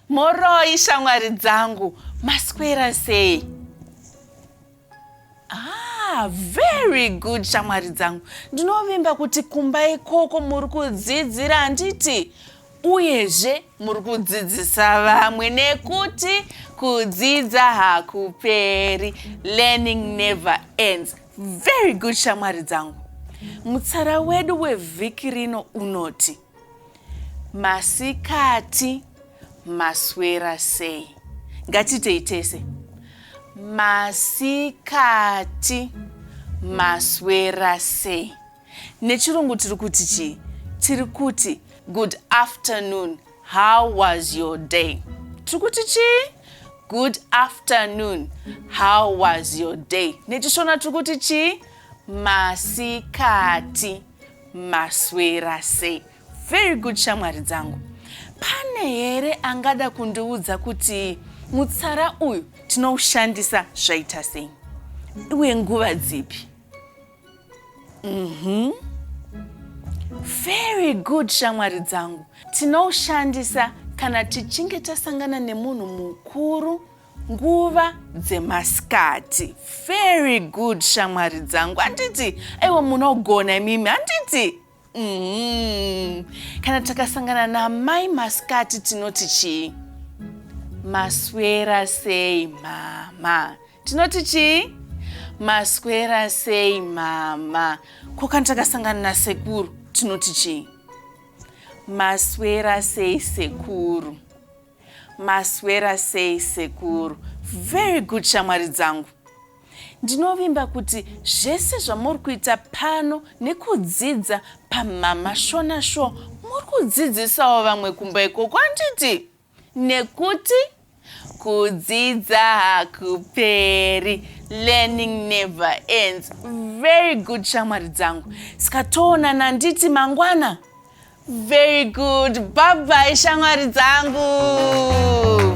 Moroi shamwari dzangu, Maswerasei. Very good shamwari dzangu. Ndinovimba kuti kumba ikoko muri kudzidzira handiti? Uyezve muri kudzidzisa vamwe nekuti kudzidza hakuperi. Learning never ends. Very good shamwari dzangu. Mutsara wedu wevhiki rino unoti Masikati Maswerasei. Ngatitei tese. Masikati Maswerasei. Nechirungu tiri kuti chi? Tiri kuti good afternoon. How was your day? Tiri kuti chi? Good afternoon. How was your day? Nechishona tiri kuti chi? Masikati Maswerasei. Very good shamwari dzangu. Pane here angada kundiudza kuti mutsara uyu tinoushandisa zvaita sei? Uye nguva dzipi? Very good shamwari dzangu. Tinoushandisa kana tichinge tasangana nemunhu mukuru nguva dzemasikati. Very good shamwari dzangu. Handiti? Aiwa munogona mimi. Handiti? Kana takasangana namai masikati tinoti chi? Maswerasei mama. Tinoti chi? Maswerasei mama. Ko kana takasangana nasekuru tinoti chi? Maswerasei sekuru. Maswerasei sekuru. Very good shamwari dzangu. Ndinovimba kuti zvese zvamuri kuita pano nekudzidza paMhamha Shona show muri kudzidzisawo vamwe kumba ikoko. Handiti? Nekuti kudzidza hakuperi. Learning never ends. Very good shamwari dzangu. Saka toonana nditi mangwana. Very good. Bye bye shamwari dzangu.